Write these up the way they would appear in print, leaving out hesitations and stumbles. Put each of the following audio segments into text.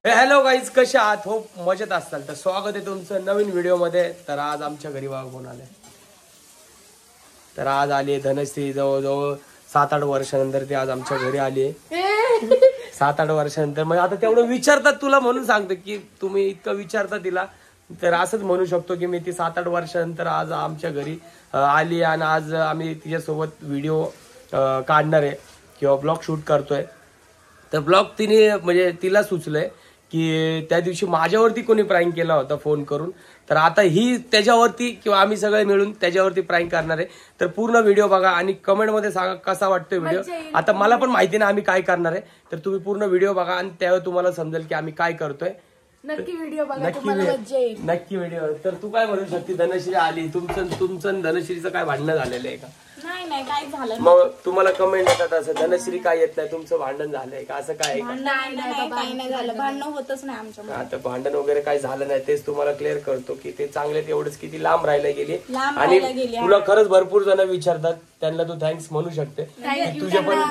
Hello guys, कसे आहात? हो मजेत असताल तर स्वागत आहे तुमचं नवीन व्हिडिओ मध्ये. तर आज आमच्या घरी बघा कोण आले. तर आज आली धनश्री, जवळजवळ 7-8 वर्षानंतर ती आज आमच्या घरी आली. 7-8 वर्षानंतर. मग आता तेवढं विचारतात तुला म्हणून सांगतो की तुम्ही इतकं विचारता तिला, तर असंच म्हणू शकतो की मी ती 7-8 वर्षानंतर आज आमच्या घरी आली आणि आज आम्ही तिच्यासोबत व्हिडिओ काढणार आहे किंवा ब्लॉग शूट करतोय. तर ब्लॉग तिने म्हणजे तिला सुचलंय की त्या दिवशी माझ्यावरती कोणी प्रँक केला होता फोन करून, तर आता ही त्याच्यावरती किंवा आम्ही सगळे मिळून त्याच्यावरती प्रँक करणार आहे. तर पूर्ण व्हिडिओ बघा आणि कमेंट मध्ये सांगा कसा वाटतोय व्हिडिओ. आता मला पण माहिती नाही आम्ही काय करणार आहे, तर तुम्ही पूर्ण व्हिडिओ बघा आणि त्यावेळी तुम्हाला समजेल की आम्ही काय करतोय. नक्की व्हिडिओ बघा, तुम्हाला मजा येईल. नक्की व्हिडिओ. तर तू काय म्हणू शकते? धनश्री आली, तुमचं धनश्रीचं काय भांडणं झालेलं आहे का? नाही काय झालं. मग तुम्हाला कमेंट येतात असं धनश्री काय येत नाही, तुमचं भांडण झालंय का, असं काय? नाही झालं, भांडण होतच नाही आमच्या. आता भांडण वगैरे काय झालं नाही, तेच तुम्हाला क्लिअर करतो की ते चांगले तेवढंच किती लांब राहायला गेली. आणि तुला खरंच भरपूर जण विचारतात, त्यांना तू थँक्स म्हणू शकते. तुझे पण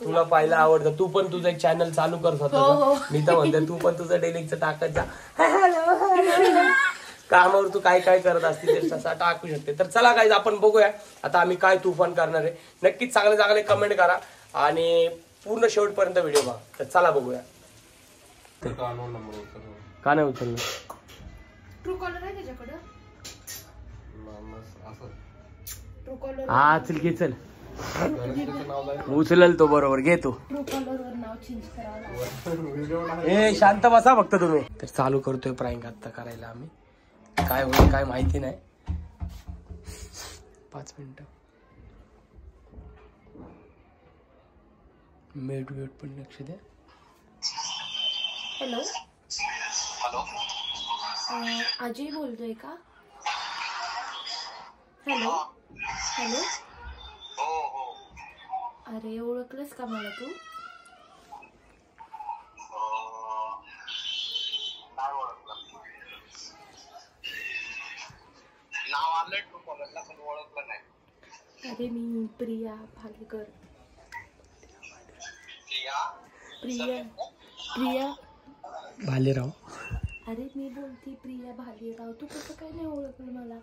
तुला पाहायला आवडतं. तू पण तुझं एक चॅनल चालू कर स्वतःचं. मी तर म्हणते तू पण तुझं डेलीचं टाकत जा. कामावर तू काय काय करत असते ते तसा टाकू शकते. तर चला गाईज आपण बघूया आता आम्ही काय तुफान करणार आहे. नक्कीच चांगले चांगले कमेंट करा आणि पूर्ण शेवटपर्यंत व्हिडिओ बघा. तर चला बघूया. का नाही उचललं? ट्रू कॉलर आहे त्याच्याकडं. हा चल घे, चल उचलल तो बरोबर. घे तो. ट्रू कॉलर वर नाव चेंज करावं. ए शांत बसा फक्त तुम्ही. तर चालू करतोय प्रँक आता करायला आम्ही. काय होईल काय माहिती नाही. 5 मिनिटं मेट पण लक्ष द्या. हॅलो अजय बोलतोय का? Hello hello. अरे ओळखलंस का मला तू? अरे मी प्रिया भालेकर. प्रिया भालेराव. अरे मी बोलती प्रिया भालेराव. तू कसं काय नाही ओळखलं मला?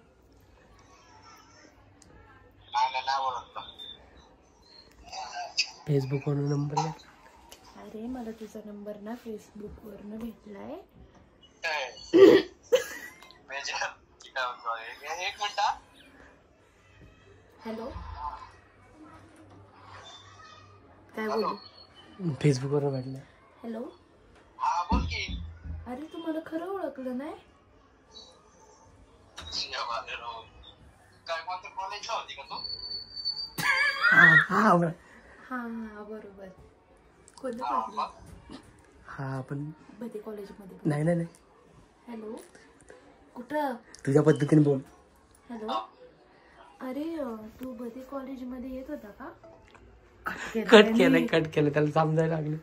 फेसबुक वरून नंबर घ्या. अरे मला तुझा नंबर ना फेसबुक वरनं भेटलाय. हॅलो काय बोलू? फेसबुक वरून भेटलं. हॅलो. अरे तू मला खरं ओळखलं नाही? हा बरोबर. कोणतं कॉलेज? हा पण बदे कॉलेजमध्ये. नाही. हॅलो कुठं? तुझ्या पद्धतीने बोल. हॅलो. अरे तू बदे कॉलेजमध्ये येत होता का? कट केलं त्याला समजायला लागलं.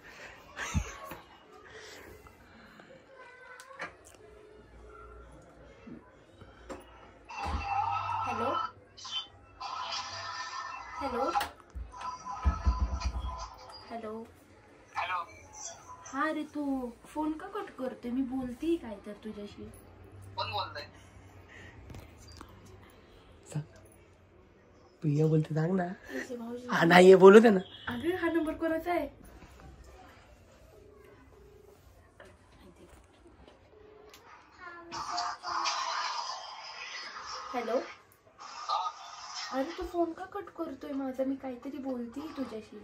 Hello hello hello. हा रे तू फोन का कट करते? मी बोलती काय तर तुझ्याशी. कोण बोलतोय? प्रिया बोलते, सांग ना. हा नाही बोलू दे ना. अरे हा नंबर कोणाचा आहे? हॅलो. अरे तू फोन का कट करतोय माझा? मी काहीतरी बोलती तुझ्याशी.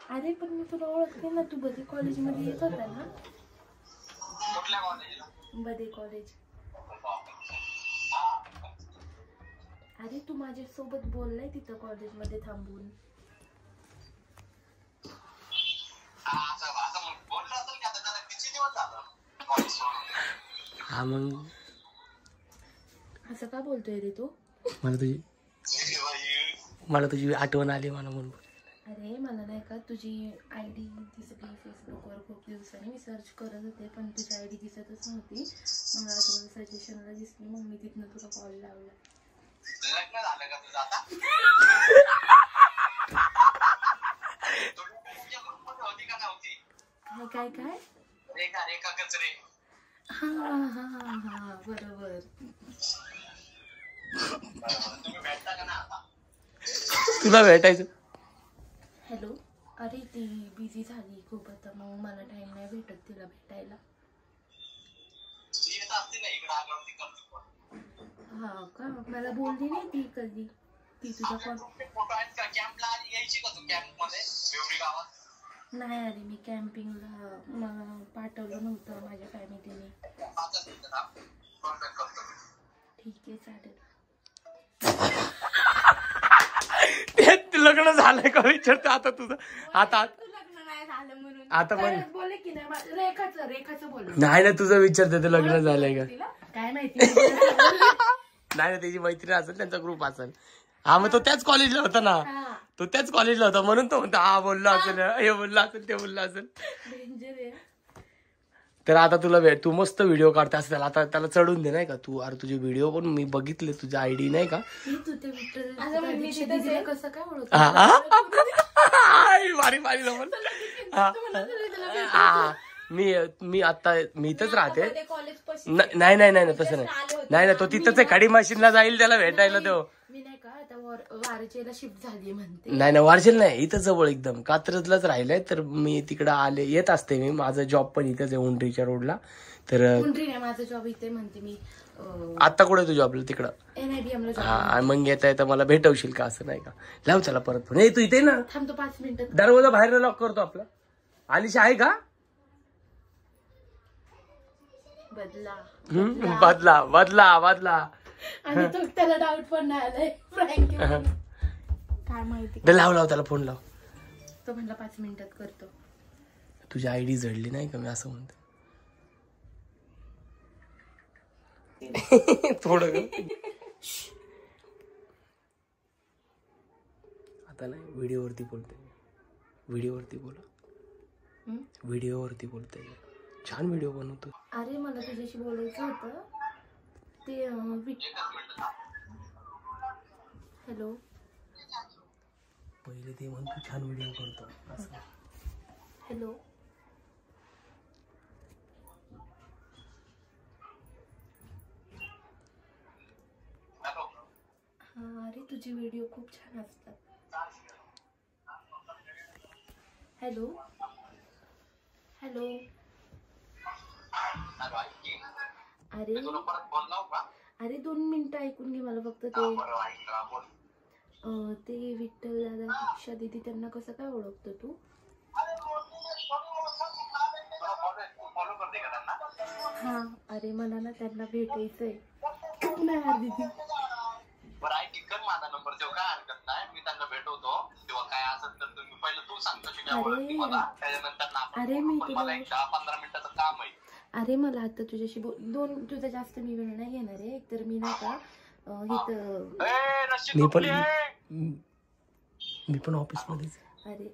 अरे पण मी तुला ओळखते ना. तू बदे कॉलेजमध्ये येत होता ना? कुठल्या कॉलेजला? बदे कॉलेज. अरे तू माझ्यासोबत बोललाय तिथं कॉलेजमध्ये थांबून. हा मग असं का बोलतोय रे तू? मला तुझी आठवण आली मला म्हणून. अरे मला नाही का तुझी आयडी दिसली फेसबुकवर. खूप दिवसांनी मी सर्च करत होते पण तुझी आयडी दिसतच नव्हती. मग मला तुला सजेशनला दिसली, मग मी तिथनं तुला कॉल लावला. लग्न झालं का तुझं आता? कचरे. हा बरोबर. तुम्ही भेटता का ना आता? तुला भेटायचं. हॅलो. अरे ती बिझी झाली खूप आता, मग मला टाइम नाही भेटत तिला भेटायला. ती येत असते ना इकडे आल्यावरती करते फोन. हा का, मला बोलली नाही ती कधी. ती तुझा कॉल फोटो आहेत का कॅम्पला यायची का तू कॅम्प मध्ये बेवडी गावात? नाही आली मी कॅम्पिंगला, मला पाठवलं नव्हतं माझ्या फॅमिलीने. 5 मिनिटं थांब. कॉन्टॅक्ट करतो. ठीक आहे चालेल. लग्न झालंय का विचारतो आता तुझं. आता लग्न नाही झालं म्हणून आता पण बोले की नाही, रेखाचं बोल. नाही ना, तुझं विचारते ते लग्न झालंय का. काय माहिती. नाही ना, त्याची मैत्रीण असेल, त्यांचा ग्रुप असेल. हा मग तो त्याच कॉलेजला होता ना, हा तो त्याच कॉलेजला होता म्हणून तो म्हणतो हा बोलला असेल, हे बोलला असेल, ते बोलला असेल. डेंजर आहे. तर आता तुला तू मस्त व्हिडिओ काढते असं त्याला, आता त्याला चढून दे नाही का तू. अरे तुझे व्हिडिओ पण मी बघितले, तुझ्या आयडी नाही का. तू ते विठ्ठल कसं काय ओळख. भारी भारी जमल. मी आता मी इथंच राहते. नाही नाही नाही तसं नाही. नाही ना, तो तिथंच आहे, खडी मशीनला जाईल त्याला भेटायला. तो मी नाही का आता वारचेला शिफ्ट झाली म्हणते. नाही नाही, वारजेल नाही, इथं जवळ एकदम कात्रजलाच राहिलंय. तर मी तिकडं आले, येत असते मी. माझा जॉब पण इथंच आहे उंडरीच्या रोडला. तर नाही, माझा जॉब इथे म्हणते मी. आता कुठे तू जॉबला तिकडं. NIBM ला हा, मग येता येता मला भेटवशील का असं नाही का. लाव चला परत फोन. तू इथे ना, थांबतो 5 मिनिटं. दरवाजा बाहेर लॉक करतो आपला. आलिशा आहे का. बदला. बदला बदला बदला. आणि तो त्याला डाऊट पण नाही आलाय फ्रँकी काय माहिती. लाव लाव त्याला फोन लाव. तो म्हणला 5 मिनिटात करतो. तुझी आयडी जडली नाही का, मी असं म्हणतो. थोडं आता नाही, व्हिडिओवरती बोलते. व्हिडिओवरती बोला. व्हिडिओवरती बोलते. छान व्हिडिओ बनवतो. अरे मला तुझ्याशी बोलायचं होतं ते. हॅलो. पहिले ते म्हणतो छान व्हिडिओ करतो असं. हॅलो. हा अरे तुझे व्हिडिओ खूप छान असतात. हॅलो. हॅलो. अरे 2 मिनिटं ऐकून घे मला फक्त. ते विठ्ठल दादा, दीक्षा दीदी, त्यांना कसं काय ओळखतो तू. हा अरे मला ना त्यांना भेटायचंय. नाही दीदी बरं ऐक कर माझा नंबर देऊ, काय हरकत नाही. मी त्यांना भेटवतो किंवा काय असेल तर तुम्ही पहिलं तू सांगतो मला, त्याच्यानंतर अरे मी मला 10-15 मिनिटाचं काम आहे. अरे मला आता तुझ्याशी तुझा जास्त मी वेळ नाही घेणार आहे. एकतर मी नाही का मी पण ऑफिस मध्येच. अरे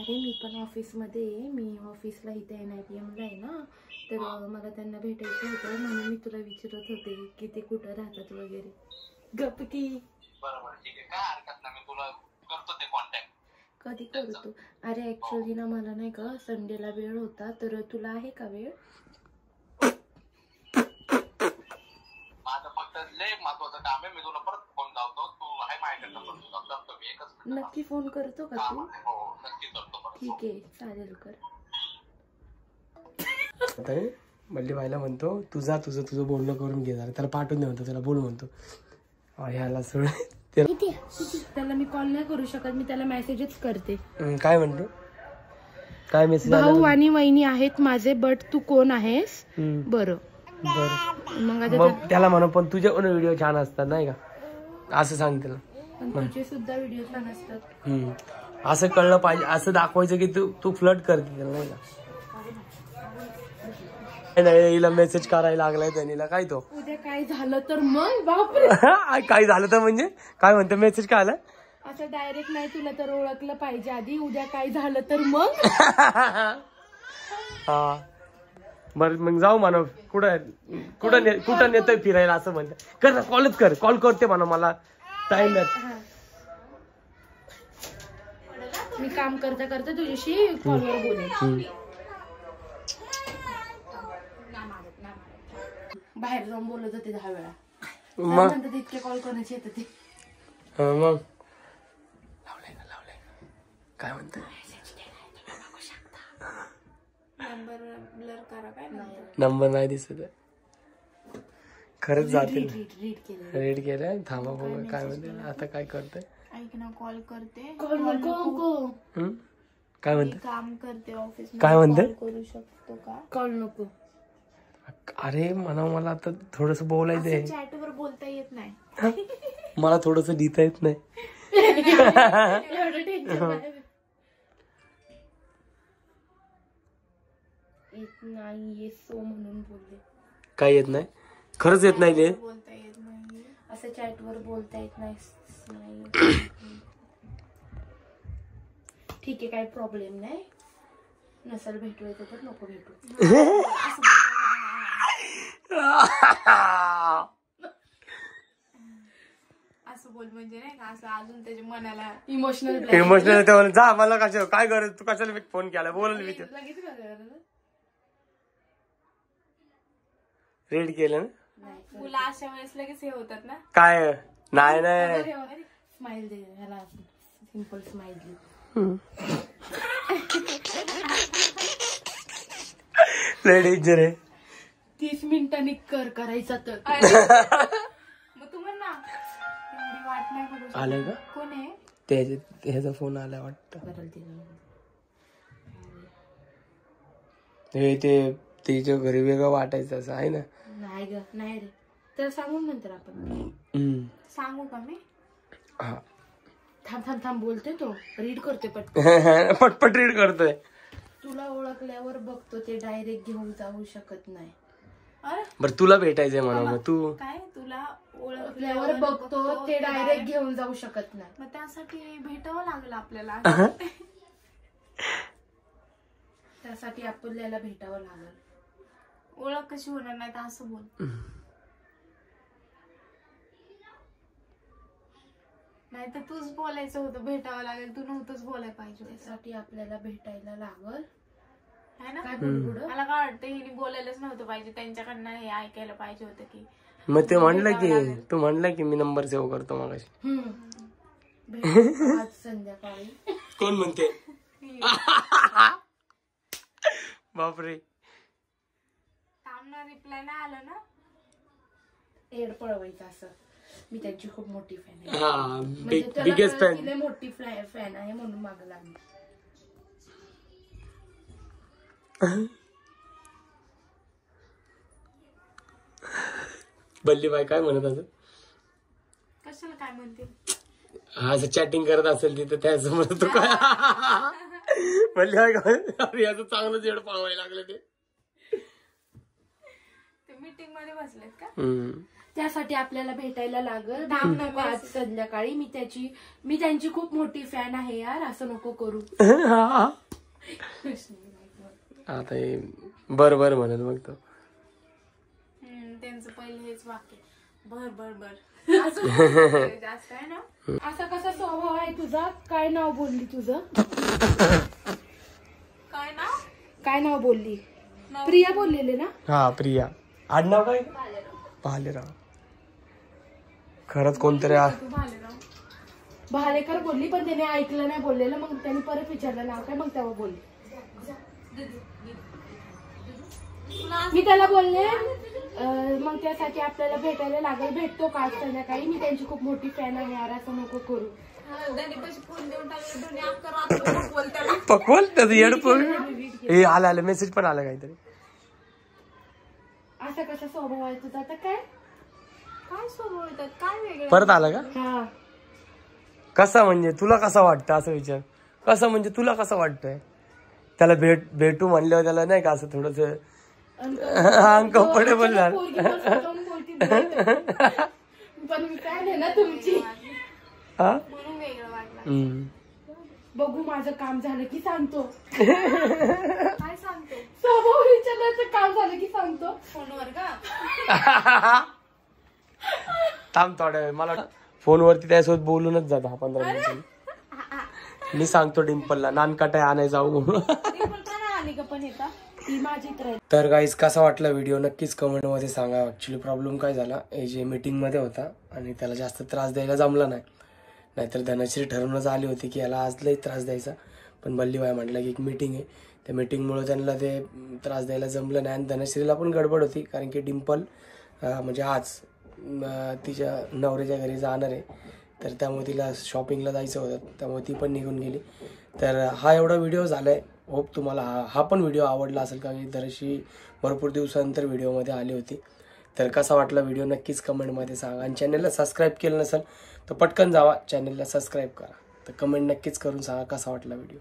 मी पण ऑफिसमध्ये आहे. मी ऑफिसला इथे NIBM ला आहे ना, तर मला त्यांना भेटायचं होतं म्हणून मी तुला विचारत होते की ते कुठं राहतात वगैरे. गप्पी. बरोबर ठीक आहे, काय हरकत नाही. मी तुला करतो ते कॉन्टॅक्ट. कधी करतो. अरे ऍक्च्युअली ना मला नाही का संडेला वेळ होता, तर तुला आहे का वेळ. माझं फक्त लय महत्वाचं काम आहे. मी तुला परत फोन लावतो. तू आहे माझ्याकडे नंबर तुझा, करतो मी एकच मिनिट. नक्की फोन करतो का तू. हो नक्की करतो. ठीक आहे चालेल कर. मल्ली बाईला म्हणतो तुझं बोलणं करून घे जरा. त्याला पाठवून दे म्हणतो, त्याला बोल म्हणतो. ह्याला त्याला मी कॉल नाही करू शकत, मी त्याला मेसेजच करते. काय म्हणतो, काय मेसेज. भाऊ आणि वहिनी आहेत माझे, बट तू कोण आहेस. बरं मग त्याला म्हणू पण तुझे पण व्हिडिओ छान असतात नाही का, असं सांग त्याला. तुझे सुद्धा व्हिडिओ छान असतात. असं कळलं पाहिजे, असं दाखवायचं की तू फ्लर्ट करते त्याला नाही का. नाही हिला मेसेज करायला लागलाय त्यांनीला. काय तो उद्या काय झालं तर मग बापरे. काय झालं तर म्हणजे काय म्हणतो मेसेज काय आलाय. असं डायरेक्ट नाही, तुला तर ओळखलं पाहिजे आधी. उद्या काय झालं तर मग. हा बरं मग जाऊ म्हणा. कुठं नेतोय फिरायला असं म्हणते. कर कॉलच कर, कॉल करते म्हणा मला टाइम आहे. मी काम करता करता तुझ्याशी कॉलवर बोलेन. बाहेर जाऊन बोलत होते 10 वेळा. मग नंतर इतके कॉल कोणाचे येतात ते. मग लावलंय ना काय म्हणते नंबर ब्लर करा काय नंबर नाही दिसत आहे. खरंच जातील रीड केलं. रेड केलंय थांबा बघा काय म्हणते आता काय करतोय. ऐक ना कॉल करते. कॉल नको. काय म्हणते काम करते ऑफिस. काय म्हणते करू शकतो का? कॉल नको. अरे मला आता थोडस बोलायचंय. चॅटवर बोलता येत नाही. मला थोडस लिहिता येत नाही. एवढं टेन्शन नाही. येत नाही ये सो म्हणून बोलले. काय येत नाही खरंच येत नाही ते. बोलता येत नाही असं चॅटवर बोलता येत नाही. ठीक आहे काही प्रॉब्लेम नाही. नसेल भेटवायचं तर नको भेटू. असं बोल म्हणजे नाही का असं अजून त्याच्या मनाला इमोशनल जा मला कशा काय गरज तू कशाला फोन केला बोल मी लगेच रेड केलं ना मुलं अशा वेळेस लगेच हे होतात ना. काय नाही स्माइल दे ह्याला सिंपल स्माइल दे. डेंजर आहे. 30 मिनिटांनी करायचा तर मग तू म्हण ना एवढी वाट नाही करू शकत. आलंय का कोण आहे ह्याचा फोन आलाय वाटतं. बदल तिला हे तिच्या घरी वेगळं वाटायचं असं आहे ना. नाही ग नाही रे तर सांगून नंतर आपण सांगू का मी. हा थांब बोलते तो रीड करते पटपट रीड करतोय. तुला ओळखल्यावर बघतो ते डायरेक्ट घेऊन जाऊ शकत नाही. बर तुला भेटायचंय म्हणा मग तू काय तुला ओळखल्यावर बघतो ते डायरेक्ट घेऊन जाऊ शकत नाही. मग त्यासाठी भेटावं लागलं आपल्याला. त्यासाठी आपल्याला भेटावं लागल. ओळख कशी होणार नाही तर असं बोल. नाही तर तूच बोलायचं होतं भेटावं लागेल. तू नव्हतंच बोलायला पाहिजे. त्यासाठी आपल्याला भेटायला लागल है ना. मला काय वाटतं हिने बोलायलाच नव्हतं पाहिजे. त्यांच्याकडनं हे ऐकायला पाहिजे होतं की मग ते म्हणलं की तू म्हणलं की मी नंबर सेव्ह करतो मगाशी. आज संध्याकाळी कोण म्हणते बापरे. रिप्लाय नाही आलं ना. एड पळवायचं असं. मी त्यांची खूप मोठी फॅन आहे. Biggest fan. तिला मोठी फॅन आहे म्हणून मागं लागली. बल्ली बाई काय म्हणत असं कशाला काय म्हणते. असं चॅटिंग करत असेल तिथं त्यासमोर तू काय बल्ली बाई काय याचं चांगलं जेड पाहायला लागलं ते. मीटिंग मध्ये बसलेत का. त्यासाठी आपल्याला भेटायला लागल. नको आज संध्याकाळी. मी त्यांची खूप मोठी फॅन आहे यार. असं नको करू. आता बर म्हणत मग तो त्यांचं पहिलं हेच वाक्य बर जास्त आहे ना. असा कसा स्वभाव आहे तुझा. काय नाव बोलली तुझं. काय नाव बोलली. प्रिया बोललेले ना. हा प्रिया. आडनाव काय भालेराव. खरंच कोणतरी भालेकर बोलली पण त्याने ऐकलं नाही बोललेलं. मग त्यांनी परत विचारलं नाव काय. मग तेव्हा बोलली. मी त्याला बोलले मग त्यासाठी आपल्याला भेटायला लागेल. भेटतो का आज संध्याकाळी. मी त्यांची खूप मोठी फॅन आहे यार. असं नको करू. पकवल त्याचं येडपण. हे आलं मेसेज पण आला काहीतरी. असा कसा स्वभाव आहे तुझा. आता काय स्वभाव येतात काय वेगळं. परत आला का. हा कसा म्हणजे तुला कसा वाटतं असं विचार. कसं म्हणजे तुला कसं वाटतंय. त्याला भेटू म्हणल्यावर त्याला नाही का असं थोडस अनकम्फर्टेबल झालं. पण मी काय नाही ना तुमची. बघू माझं काम झालं की सांगतो. काय सांगतो. स्वभाव विचारण्याचं काम झालं की सांगतो. फोनवर का. थांब थोड्या वेळ. मला फोनवरती त्यासोबत बोलूनच जा 10-15 मिनिटं. मी सांगतो डिम्पलला नानकाटाय आणाय जाऊ. आली का पण येता ती माझी ट्रेन. तर गाईज कसा वाटला व्हिडिओ नक्कीच कमेंटमध्ये सांगा. ॲक्च्युली प्रॉब्लेम काय झाला, हे जे मीटिंगमध्ये होता आणि त्याला जास्त त्रास द्यायला जमला नाही. नाहीतर धनश्री ठरवूनच आली होती की याला आज लई त्रास द्यायचा, पण बल्लीबाई म्हटलं की एक मीटिंग आहे, त्या मीटिंगमुळे त्यांना ते त्रास द्यायला जमलं नाही. आणि धनश्रीला पण गडबड होती कारण की डिम्पल म्हणजे आज तिच्या नवऱ्याच्या घरी जाणार आहे, तर त्यामुळे तिला शॉपिंगला जायचं होतं, त्यामुळे ती पण निघून गेली. तर हा एवढा व्हिडिओ झाला आहे. होप तुम्हाला हा पण व्हिडिओ आवडला असेल, कारण की धनश्री भरपूर दिवसानंतर व्हिडिओमध्ये आली होती. तर कसा वाटला व्हिडिओ नक्कीच कमेंटमध्ये सांगा. आणि चॅनलला सबस्क्राईब केलं नसेल तर पटकन जावा चॅनलला सबस्क्राईब करा. तर कमेंट नक्कीच करून सांगा कसा वाटला व्हिडिओ.